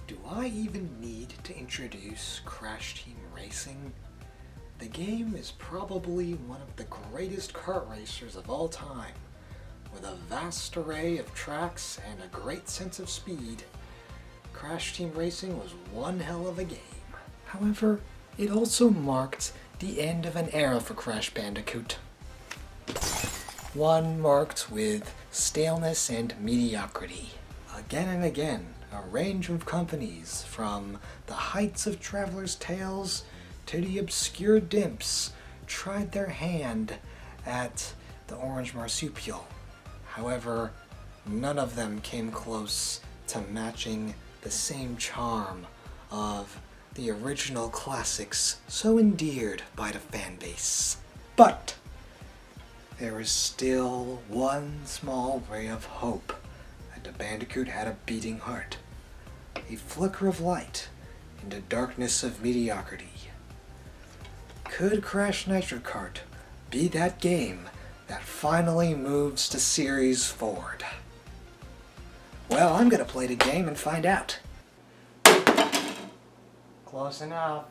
Do I even need to introduce Crash Team Racing? The game is probably one of the greatest kart racers of all time. With a vast array of tracks and a great sense of speed, Crash Team Racing was one hell of a game. However, it also marked the end of an era for Crash Bandicoot. One marked with staleness and mediocrity. Again and again, a range of companies, from the heights of Traveler's Tales to the obscure dimps, tried their hand at the orange marsupial. However, none of them came close to matching the same charm of the original classics so endeared by the fanbase. But there is still one small ray of hope that the Bandicoot had a beating heart. A flicker of light in the darkness of mediocrity. Could Crash Nitro Kart be that game that finally moves the series forward? Well, I'm gonna play the game and find out. Close enough.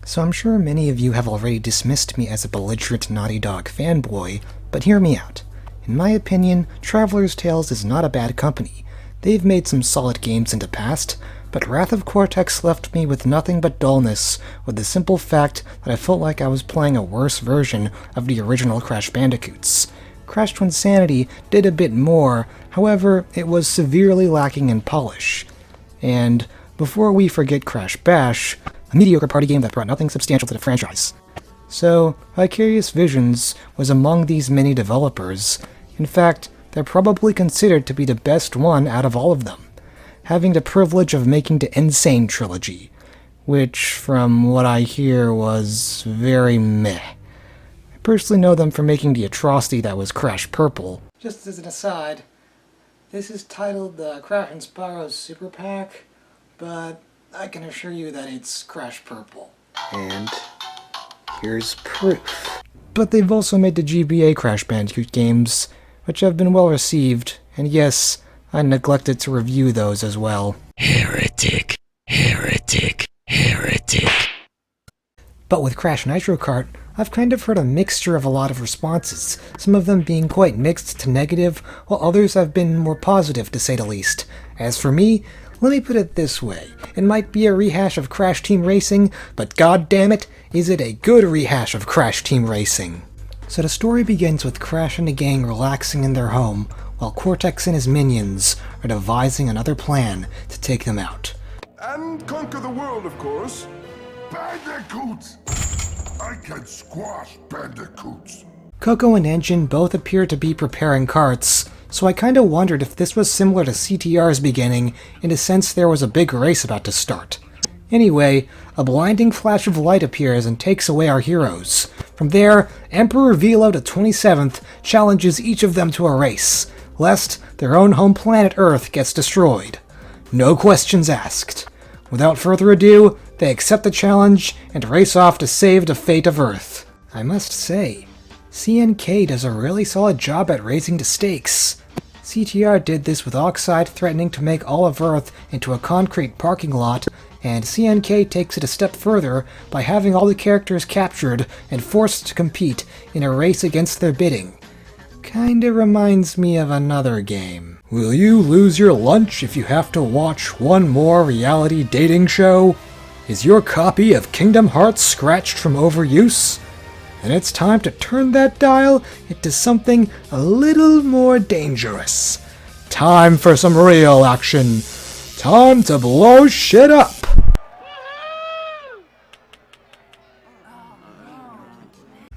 So I'm sure many of you have already dismissed me as a belligerent Naughty Dog fanboy, but hear me out. In my opinion, Traveler's Tales is not a bad company. They've made some solid games in the past, but Wrath of Cortex left me with nothing but dullness, with the simple fact that I felt like I was playing a worse version of the original Crash Bandicoots. Crash to Insanity did a bit more, however, it was severely lacking in polish. And before we forget Crash Bash, a mediocre party game that brought nothing substantial to the franchise. So, Vicarious Visions was among these many developers. In fact, they're probably considered to be the best one out of all of them, having the privilege of making the Insane trilogy, which, from what I hear, was very meh. I personally know them for making the atrocity that was Crash Purple. Just as an aside, this is titled the Crash and Spyro Super Pack, but I can assure you that it's Crash Purple. And here's proof. But they've also made the GBA Crash Bandicoot games, which have been well received, and yes, I neglected to review those as well. Heretic, heretic, heretic. But with Crash Nitro Kart, I've kind of heard a mixture of a lot of responses, some of them being quite mixed to negative, while others have been more positive, to say the least. As for me, let me put it this way, it might be a rehash of Crash Team Racing, but goddammit, is it a good rehash of Crash Team Racing. So the story begins with Crash and the gang relaxing in their home, while Cortex and his minions are devising another plan to take them out. And conquer the world, of course. Bandicoots! I can squash bandicoots. Coco and Engine both appear to be preparing carts, so I kinda wondered if this was similar to CTR's beginning, in the sense there was a big race about to start. Anyway, a blinding flash of light appears and takes away our heroes. From there, Emperor Velo the 27th challenges each of them to a race, lest their own home planet Earth gets destroyed. No questions asked. Without further ado, they accept the challenge and race off to save the fate of Earth. I must say, CNK does a really solid job at raising the stakes. CTR did this with Oxide threatening to make all of Earth into a concrete parking lot, and CNK takes it a step further by having all the characters captured and forced to compete in a race against their bidding. Kinda reminds me of another game. Will you lose your lunch if you have to watch one more reality dating show? Is your copy of Kingdom Hearts scratched from overuse? And it's time to turn that dial into something a little more dangerous. Time for some real action. Time to blow shit up.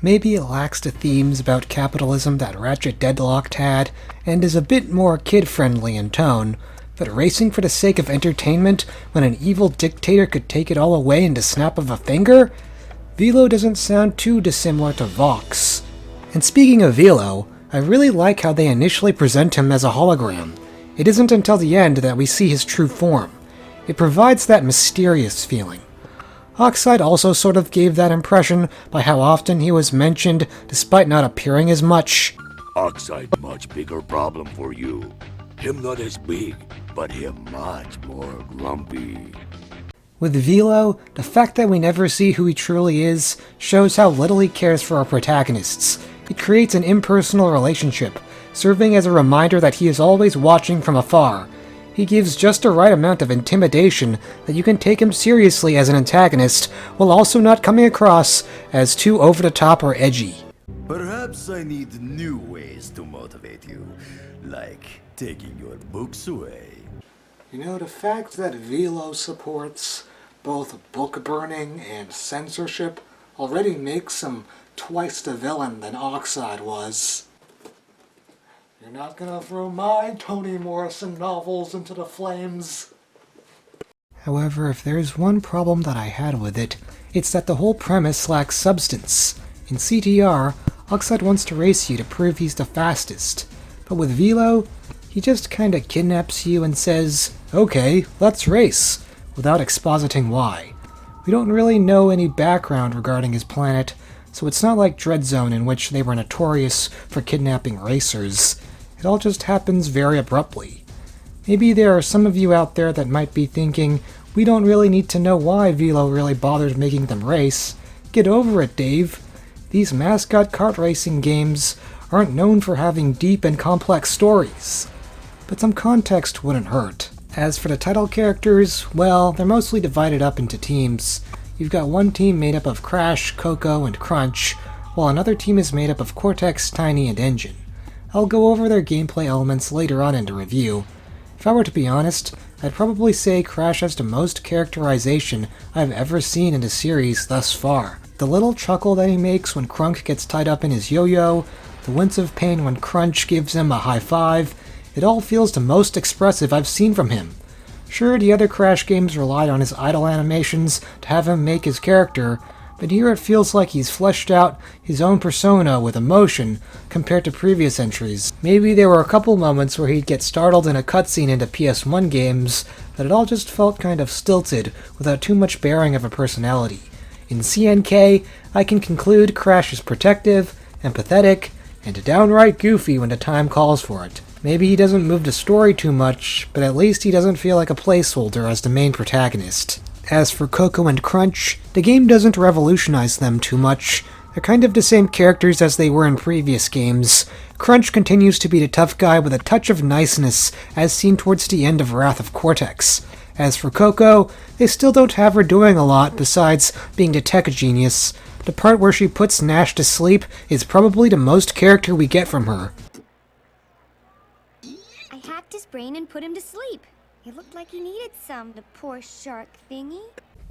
Maybe it lacks the themes about capitalism that Ratchet Deadlocked had, and is a bit more kid-friendly in tone, but racing for the sake of entertainment when an evil dictator could take it all away in the snap of a finger? Velo doesn't sound too dissimilar to Vox. And speaking of Velo, I really like how they initially present him as a hologram. It isn't until the end that we see his true form. It provides that mysterious feeling. Oxide also sort of gave that impression by how often he was mentioned despite not appearing as much. Oxide much bigger problem for you. Him not as big, but him much more grumpy. With Velo, the fact that we never see who he truly is shows how little he cares for our protagonists. It creates an impersonal relationship, serving as a reminder that he is always watching from afar. He gives just the right amount of intimidation that you can take him seriously as an antagonist, while also not coming across as too over-the-top or edgy. Perhaps I need new ways to motivate you, like taking your books away. You know, the fact that Velo supports both book burning and censorship already makes him twice the villain than Oxide was. You're not gonna throw my Toni Morrison novels into the flames. However, if there's one problem that I had with it, it's that the whole premise lacks substance. In CTR, Oxide wants to race you to prove he's the fastest, but with Velo, he just kinda kidnaps you and says, "Okay, let's race," without expositing why. We don't really know any background regarding his planet, so it's not like Dread Zone, in which they were notorious for kidnapping racers. It all just happens very abruptly. Maybe there are some of you out there that might be thinking, we don't really need to know why Velo really bothered making them race. Get over it, Dave. These mascot kart racing games aren't known for having deep and complex stories. But some context wouldn't hurt. As for the title characters, well, they're mostly divided up into teams. You've got one team made up of Crash, Coco, and Crunch, while another team is made up of Cortex, Tiny, and Engine. I'll go over their gameplay elements later on in the review. If I were to be honest, I'd probably say Crash has the most characterization I've ever seen in the series thus far. The little chuckle that he makes when Crunk gets tied up in his yo-yo, the wince of pain when Crunch gives him a high five, it all feels the most expressive I've seen from him. Sure, the other Crash games relied on his idle animations to have him make his character, but here it feels like he's fleshed out his own persona with emotion compared to previous entries. Maybe there were a couple moments where he'd get startled in a cutscene into PS1 games, but it all just felt kind of stilted without too much bearing of a personality. In CNK, I can conclude Crash is protective, empathetic, and downright goofy when the time calls for it. Maybe he doesn't move the story too much, but at least he doesn't feel like a placeholder as the main protagonist. As for Coco and Crunch, the game doesn't revolutionize them too much. They're kind of the same characters as they were in previous games. Crunch continues to be the tough guy with a touch of niceness, as seen towards the end of Wrath of Cortex. As for Coco, they still don't have her doing a lot besides being the tech genius. The part where she puts Nash to sleep is probably the most character we get from her. I hacked his brain and put him to sleep. It looked like he needed some, the poor shark thingy.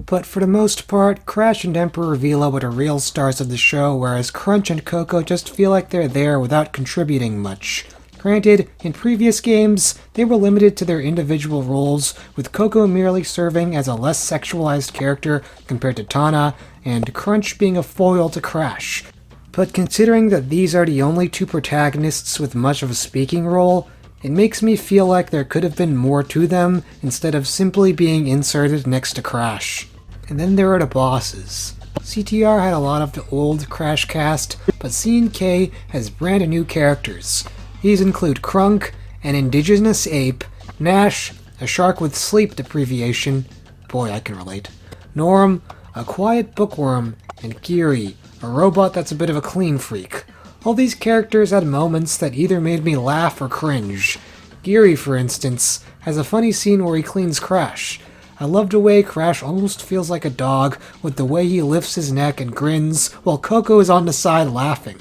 But for the most part, Crash and Emperor Velo are the real stars of the show, whereas Crunch and Coco just feel like they're there without contributing much. Granted, in previous games, they were limited to their individual roles, with Coco merely serving as a less sexualized character compared to Tana, and Crunch being a foil to Crash. But considering that these are the only two protagonists with much of a speaking role, it makes me feel like there could have been more to them instead of simply being inserted next to Crash. And then there are the bosses. CTR had a lot of the old Crash cast, but CNK has brand new characters. These include Crunk, an indigenous ape, Nash, a shark with sleep deprivation, boy I can relate, Norm, a quiet bookworm, and Geary, a robot that's a bit of a clean freak. All these characters had moments that either made me laugh or cringe. Geary, for instance, has a funny scene where he cleans Crash. I love the way Crash almost feels like a dog with the way he lifts his neck and grins while Coco is on the side laughing.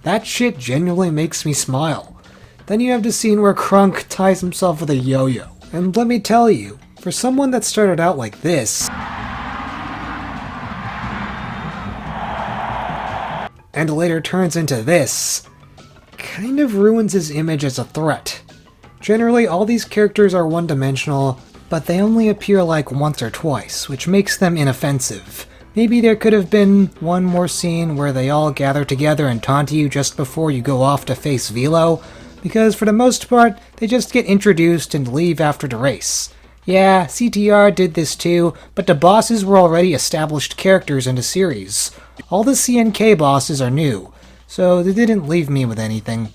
That shit genuinely makes me smile. Then you have the scene where Crunk ties himself with a yo-yo. And let me tell you, for someone that started out like this, and later turns into this, kind of ruins his image as a threat. Generally, all these characters are one-dimensional, but they only appear like once or twice, which makes them inoffensive. Maybe there could have been one more scene where they all gather together and taunt you just before you go off to face Velo, because for the most part, they just get introduced and leave after the race. Yeah, CTR did this too, but the bosses were already established characters in the series. All the CNK bosses are new, so they didn't leave me with anything.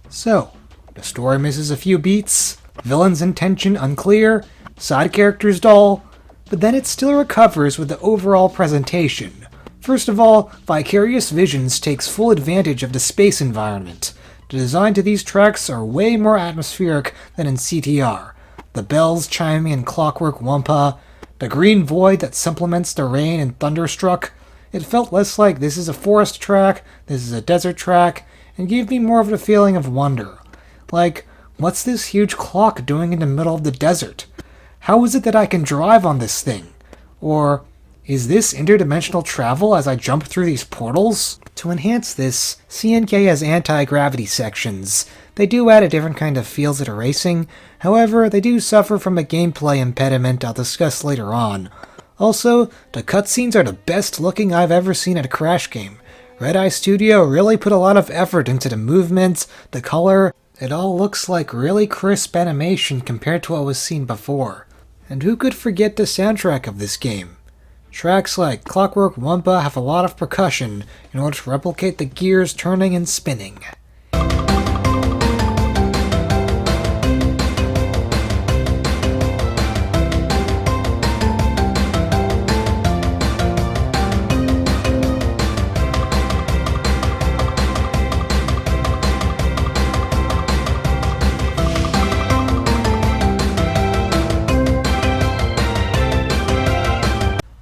So, the story misses a few beats, villain's intention unclear, side characters dull, but then it still recovers with the overall presentation. First of all, Vicarious Visions takes full advantage of the space environment. The design to these tracks are way more atmospheric than in CTR. The bells chiming in Clockwork Wampa, the green void that supplements the rain in Thunderstruck. It felt less like this is a forest track, this is a desert track, and gave me more of the feeling of wonder. Like, what's this huge clock doing in the middle of the desert? How is it that I can drive on this thing? Or, is this interdimensional travel as I jump through these portals? To enhance this, CNK has anti-gravity sections. They do add a different kind of feel to the racing, however, they do suffer from a gameplay impediment I'll discuss later on. Also, the cutscenes are the best looking I've ever seen at a Crash game. Red Eye Studio really put a lot of effort into the movements, the color. It all looks like really crisp animation compared to what was seen before. And who could forget the soundtrack of this game? Tracks like Clockwork Wampa have a lot of percussion in order to replicate the gears turning and spinning.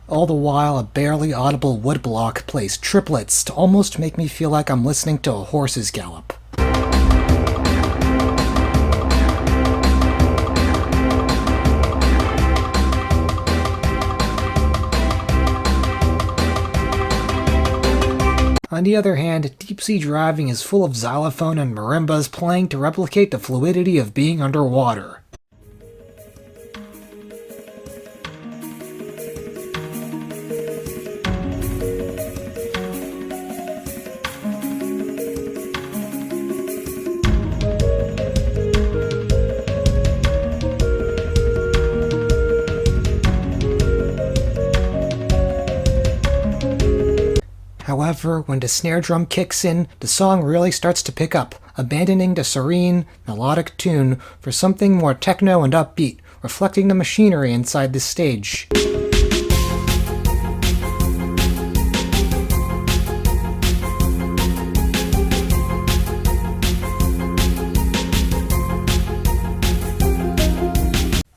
All the while, a barely audible woodblock plays triplets to almost make me feel like I'm listening to a horse's gallop. On the other hand, deep-sea driving is full of xylophone and marimbas playing to replicate the fluidity of being underwater. However, when the snare drum kicks in, the song really starts to pick up, abandoning the serene, melodic tune for something more techno and upbeat, reflecting the machinery inside this stage.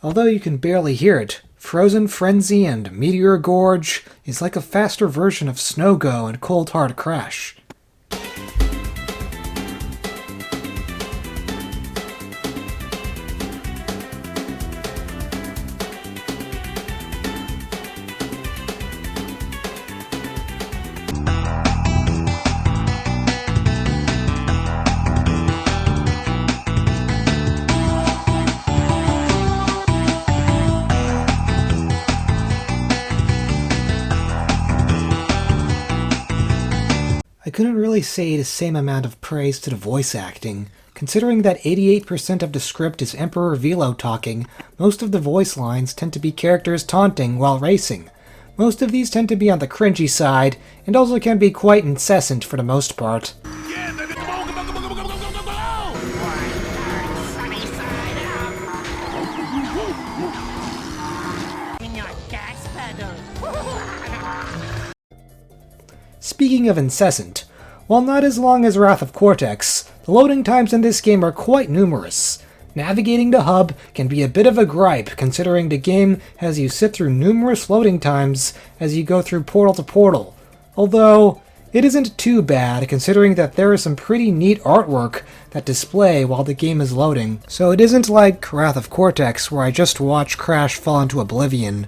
Although you can barely hear it, Frozen Frenzy and Meteor Gorge is like a faster version of Snow Go and Cold Hard Crash. I couldn't really say the same amount of praise to the voice acting. Considering that 88% of the script is Emperor Velo talking, most of the voice lines tend to be characters taunting while racing. Most of these tend to be on the cringy side, and also can be quite incessant for the most part. Speaking of incessant, while not as long as Wrath of Cortex, the loading times in this game are quite numerous. Navigating the hub can be a bit of a gripe considering the game has you sit through numerous loading times as you go through portal to portal. Although, it isn't too bad considering that there is some pretty neat artwork that display while the game is loading, so it isn't like Wrath of Cortex where I just watch Crash fall into oblivion.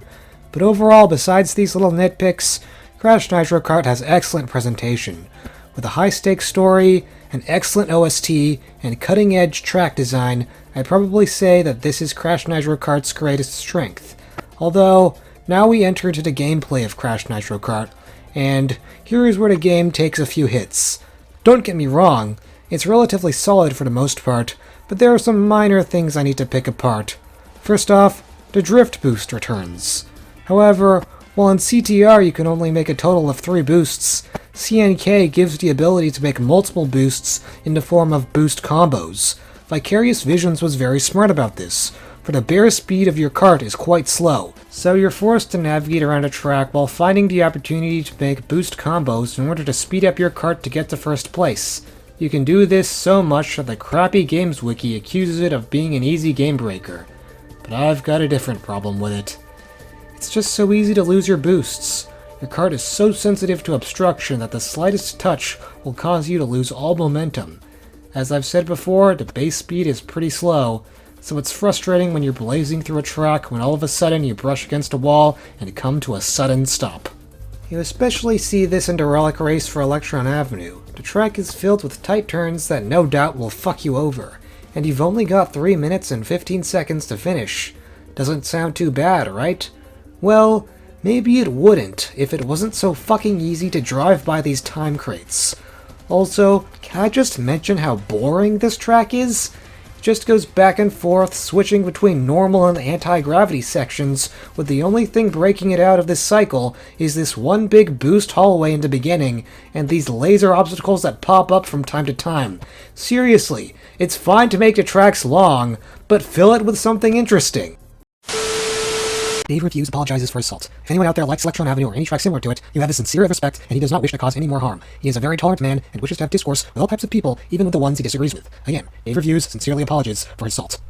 But overall, besides these little nitpicks, Crash Nitro Kart has excellent presentation. With a high-stakes story, an excellent OST, and cutting-edge track design, I'd probably say that this is Crash Nitro Kart's greatest strength. Although, now we enter into the gameplay of Crash Nitro Kart, and here is where the game takes a few hits. Don't get me wrong, it's relatively solid for the most part, but there are some minor things I need to pick apart. First off, the drift boost returns. However, while in CTR you can only make a total of 3 boosts, CNK gives the ability to make multiple boosts in the form of boost combos. Vicarious Visions was very smart about this, for the bare speed of your kart is quite slow, so you're forced to navigate around a track while finding the opportunity to make boost combos in order to speed up your kart to get to first place. You can do this so much that the crappy games wiki accuses it of being an easy game breaker. But I've got a different problem with it. It's just so easy to lose your boosts. Your kart is so sensitive to obstruction that the slightest touch will cause you to lose all momentum. As I've said before, the base speed is pretty slow, so it's frustrating when you're blazing through a track when all of a sudden you brush against a wall and come to a sudden stop. You especially see this in the Relic Race for Electron Avenue. The track is filled with tight turns that no doubt will fuck you over, and you've only got 3 minutes and 15 seconds to finish. Doesn't sound too bad, right? Well, maybe it wouldn't if it wasn't so fucking easy to drive by these time crates. Also, can I just mention how boring this track is? It just goes back and forth, switching between normal and anti-gravity sections, with the only thing breaking it out of this cycle is this one big boost hallway in the beginning, and these laser obstacles that pop up from time to time. Seriously, it's fine to make the tracks long, but fill it with something interesting. Dave Reviews apologizes for his assault. If anyone out there likes Electron Avenue or any track similar to it, you have his sincere respect, and he does not wish to cause any more harm. He is a very tolerant man, and wishes to have discourse with all types of people, even with the ones he disagrees with. Again, Dave Reviews sincerely apologizes for his assault.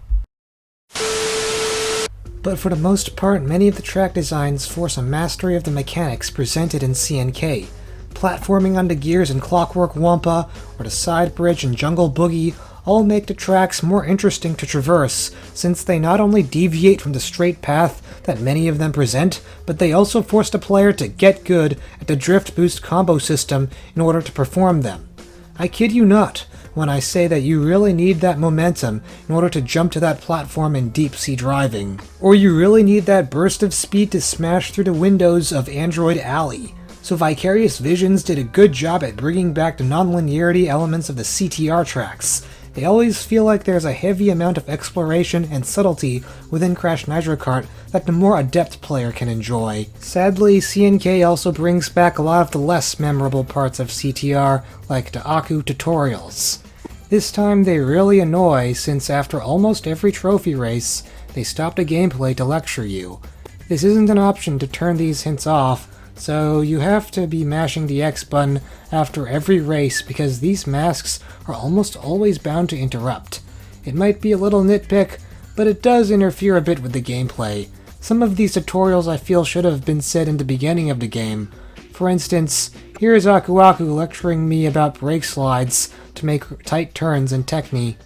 But for the most part, many of the track designs force a mastery of the mechanics presented in CNK. Platforming onto gears in Clockwork Wampa, or the side bridge in Jungle Boogie, all make the tracks more interesting to traverse, since they not only deviate from the straight path that many of them present, but they also force the player to get good at the drift boost combo system in order to perform them. I kid you not when I say that you really need that momentum in order to jump to that platform in deep sea driving, or you really need that burst of speed to smash through the windows of Android Alley. So Vicarious Visions did a good job at bringing back the non-linearity elements of the CTR tracks. They always feel like there's a heavy amount of exploration and subtlety within Crash Nitro Kart that the more adept player can enjoy. Sadly, CNK also brings back a lot of the less memorable parts of CTR, like the Aku tutorials. This time they really annoy, since after almost every trophy race, they stop the gameplay to lecture you. This isn't an option to turn these hints off, so you have to be mashing the X button after every race because these masks are almost always bound to interrupt. It might be a little nitpick, but it does interfere a bit with the gameplay. Some of these tutorials I feel should have been said in the beginning of the game. For instance, here is Aku Aku lecturing me about brake slides to make tight turns in Techni.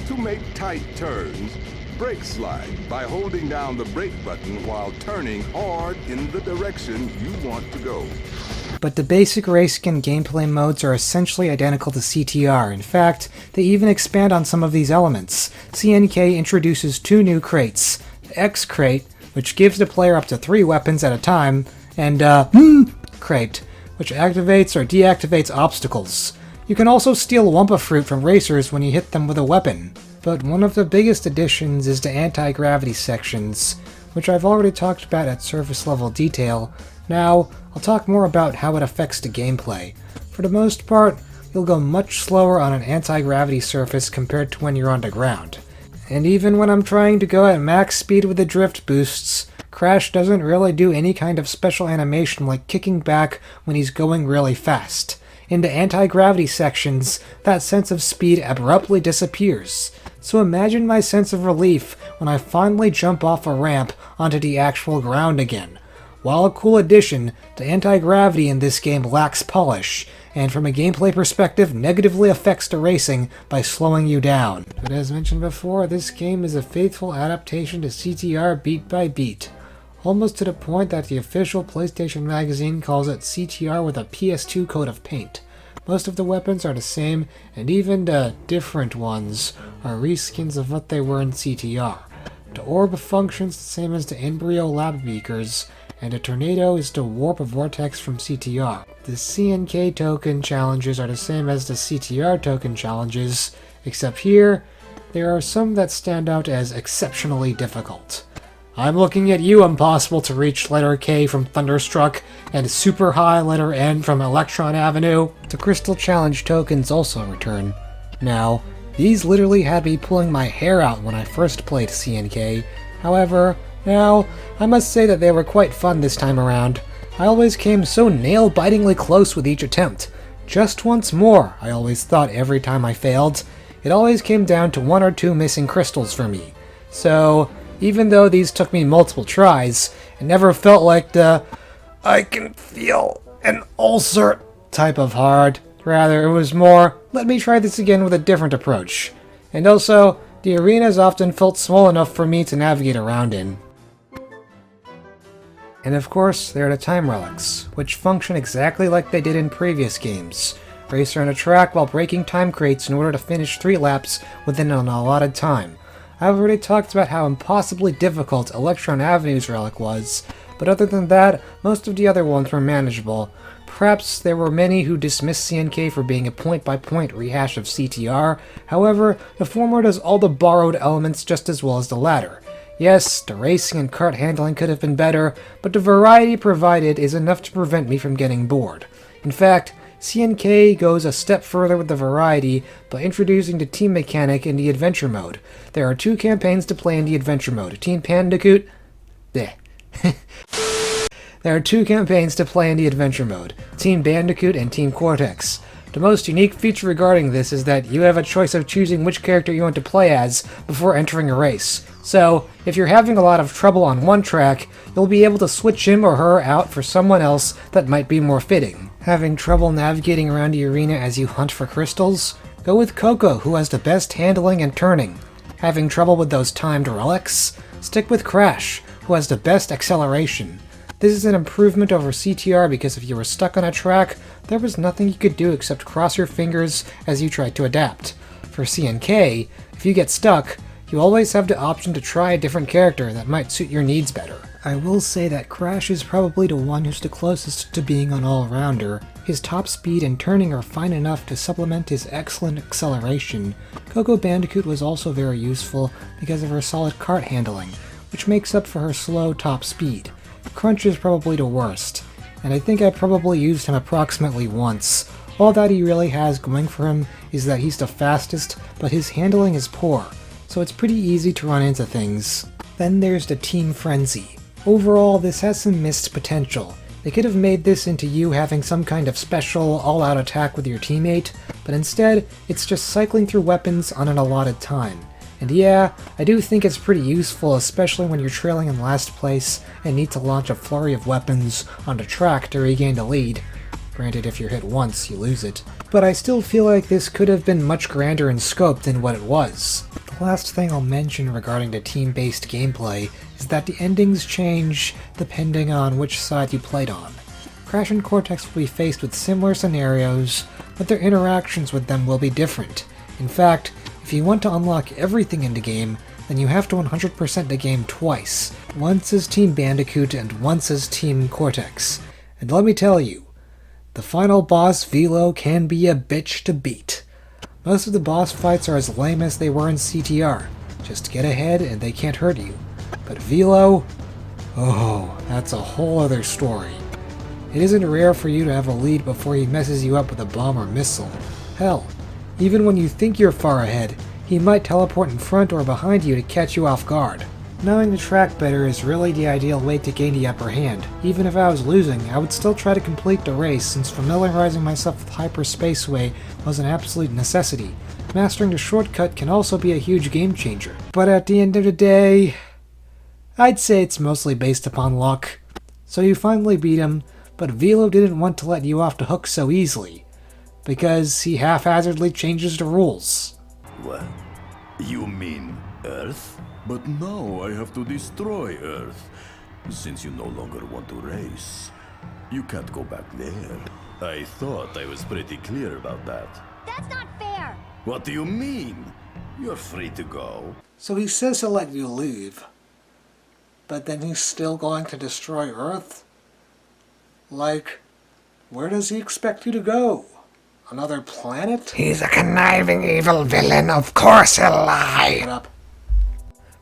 To make tight turns, brake slide by holding down the brake button while turning hard in the direction you want to go. But the basic race skin gameplay modes are essentially identical to CTR. In fact, they even expand on some of these elements. CNK introduces 2 new crates. The X crate, which gives the player up to 3 weapons at a time, and crate, which activates or deactivates obstacles. You can also steal Wumpa Fruit from racers when you hit them with a weapon. But one of the biggest additions is the anti-gravity sections, which I've already talked about at surface level detail. Now, I'll talk more about how it affects the gameplay. For the most part, you'll go much slower on an anti-gravity surface compared to when you're on the ground. And even when I'm trying to go at max speed with the drift boosts, Crash doesn't really do any kind of special animation like kicking back when he's going really fast. In the anti-gravity sections, that sense of speed abruptly disappears. So imagine my sense of relief when I finally jump off a ramp onto the actual ground again. While a cool addition, the anti-gravity in this game lacks polish, and from a gameplay perspective negatively affects the racing by slowing you down. But as mentioned before, this game is a faithful adaptation to CTR beat by beat. Almost to the point that the official PlayStation magazine calls it CTR with a PS2 coat of paint. Most of the weapons are the same, and even the different ones are reskins of what they were in CTR. The orb functions the same as the embryo lab beakers, and a tornado is the warp vortex from CTR. The CNK token challenges are the same as the CTR token challenges, except here, there are some that stand out as exceptionally difficult. I'm looking at you, impossible to reach letter K from Thunderstruck, and super high letter N from Electron Avenue. The Crystal Challenge tokens also return. Now, these literally had me pulling my hair out when I first played CNK. However, now, I must say that they were quite fun this time around. I always came so nail-bitingly close with each attempt. Just once more, I always thought every time I failed. It always came down to 1 or 2 missing crystals for me. So, even though these took me multiple tries, it never felt like the "I can feel an ulcer" type of hard. Rather, it was more, let me try this again with a different approach. And also, the arenas often felt small enough for me to navigate around in. And of course, there are the time relics, which function exactly like they did in previous games. Race around a track while breaking time crates in order to finish 3 laps within an allotted time. I've already talked about how impossibly difficult Electron Avenue's relic was, but other than that, most of the other ones were manageable. Perhaps there were many who dismissed CNK for being a point-by-point rehash of CTR, however, the former does all the borrowed elements just as well as the latter. Yes, the racing and kart handling could have been better, but the variety provided is enough to prevent me from getting bored. In fact, CNK goes a step further with the variety by introducing the team mechanic in the adventure mode. There are 2 campaigns to play in the adventure mode. Team Bandicoot... There are 2 campaigns to play in the adventure mode. Team Bandicoot and Team Cortex. The most unique feature regarding this is that you have a choice of choosing which character you want to play as before entering a race. So, if you're having a lot of trouble on one track, you'll be able to switch him or her out for someone else that might be more fitting. Having trouble navigating around the arena as you hunt for crystals? Go with Coco, who has the best handling and turning. Having trouble with those timed relics? Stick with Crash, who has the best acceleration. This is an improvement over CTR because if you were stuck on a track, there was nothing you could do except cross your fingers as you tried to adapt. For CNK, if you get stuck, you always have the option to try a different character that might suit your needs better. I will say that Crash is probably the one who's the closest to being an all-rounder. His top speed and turning are fine enough to supplement his excellent acceleration. Coco Bandicoot was also very useful because of her solid kart handling, which makes up for her slow top speed. Crunch is probably the worst, and I think I probably used him approximately once. All that he really has going for him is that he's the fastest, but his handling is poor, so it's pretty easy to run into things. Then there's the Team Frenzy. Overall, this has some missed potential. They could have made this into you having some kind of special, all-out attack with your teammate, but instead, it's just cycling through weapons on an allotted time. And yeah, I do think it's pretty useful, especially when you're trailing in last place and need to launch a flurry of weapons on the track to regain the lead. Granted, if you're hit once, you lose it. But I still feel like this could have been much grander in scope than what it was. The last thing I'll mention regarding the team-based gameplay is that the endings change depending on which side you played on. Crash and Cortex will be faced with similar scenarios, but their interactions with them will be different. In fact, if you want to unlock everything in the game, then you have to 100% the game twice, once as Team Bandicoot and once as Team Cortex. And let me tell you, the final boss, Velo, can be a bitch to beat. Most of the boss fights are as lame as they were in CTR. Just get ahead and they can't hurt you. But Velo? Oh, that's a whole other story. It isn't rare for you to have a lead before he messes you up with a bomb or missile. Hell, even when you think you're far ahead, he might teleport in front or behind you to catch you off guard. Knowing the track better is really the ideal way to gain the upper hand. Even if I was losing, I would still try to complete the race since familiarizing myself with Hyperspaceway was an absolute necessity. Mastering the shortcut can also be a huge game changer. But at the end of the day, I'd say it's mostly based upon luck. So you finally beat him, but Velo didn't want to let you off the hook so easily, because he haphazardly changes the rules. What? You mean Earth? But now I have to destroy Earth. Since you no longer want to race, you can't go back there. I thought I was pretty clear about that. That's not fair! What do you mean? You're free to go. So he says he'll let you leave, but then he's still going to destroy Earth? Like, where does he expect you to go? Another planet? He's a conniving evil villain, of course he'll lie! Shut up.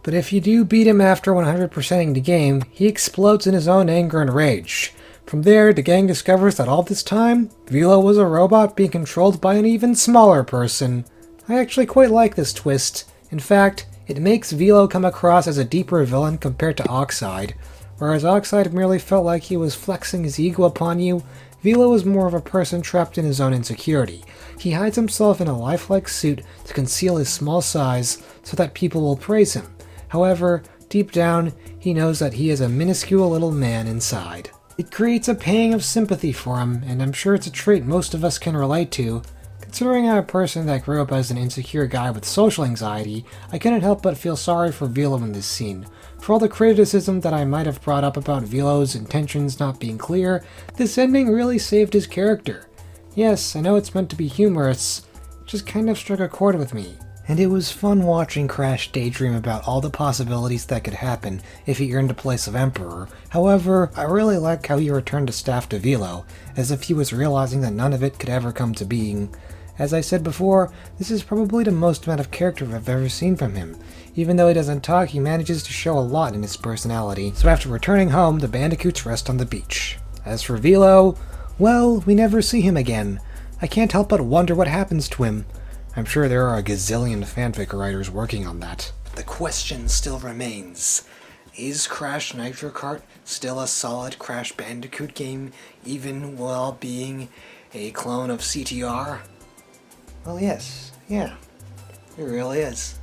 But if you do beat him after 100%ing the game, he explodes in his own anger and rage. From there, the gang discovers that all this time, Velo was a robot being controlled by an even smaller person. I actually quite like this twist. In fact, it makes Velo come across as a deeper villain compared to Oxide. Whereas Oxide merely felt like he was flexing his ego upon you, Velo is more of a person trapped in his own insecurity. He hides himself in a lifelike suit to conceal his small size so that people will praise him. However, deep down, he knows that he is a minuscule little man inside. It creates a pang of sympathy for him, and I'm sure it's a trait most of us can relate to. Considering I'm a person that grew up as an insecure guy with social anxiety, I couldn't help but feel sorry for Velo in this scene. For all the criticism that I might have brought up about Velo's intentions not being clear, this ending really saved his character. Yes, I know it's meant to be humorous, it just kind of struck a chord with me. And it was fun watching Crash daydream about all the possibilities that could happen if he earned the place of Emperor. However, I really like how he returned the staff to Velo, as if he was realizing that none of it could ever come to being. As I said before, this is probably the most amount of character I've ever seen from him. Even though he doesn't talk, he manages to show a lot in his personality. So after returning home, the Bandicoots rest on the beach. As for Velo, well, we never see him again. I can't help but wonder what happens to him. I'm sure there are a gazillion fanfic writers working on that. The question still remains. Is Crash Nitro Kart still a solid Crash Bandicoot game, even while being a clone of CTR? Well, yes. Yeah. It really is.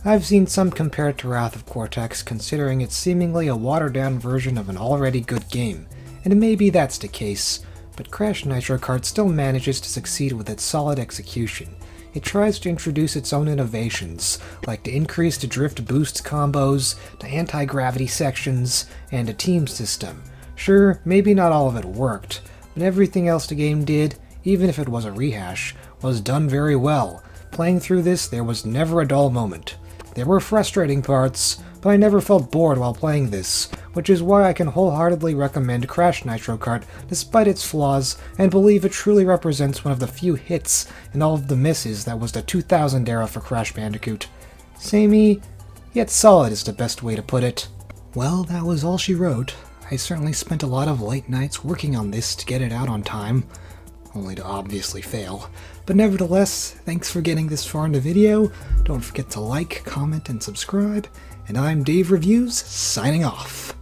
I've seen some compare it to Wrath of Cortex, considering it's seemingly a watered-down version of an already good game. And maybe that's the case, but Crash Nitro Kart still manages to succeed with its solid execution. It tries to introduce its own innovations, like the increased drift boost combos, the anti-gravity sections, and a team system. Sure, maybe not all of it worked, but everything else the game did, even if it was a rehash, was done very well. Playing through this, there was never a dull moment. There were frustrating parts, but I never felt bored while playing this, which is why I can wholeheartedly recommend Crash Nitro Kart despite its flaws, and believe it truly represents one of the few hits and all of the misses that was the 2000 era for Crash Bandicoot. Samey, yet solid is the best way to put it. Well, that was all she wrote. I certainly spent a lot of late nights working on this to get it out on time, only to obviously fail. But nevertheless, thanks for getting this far in the video. Don't forget to like, comment, and subscribe. And I'm Dave Reviews, signing off.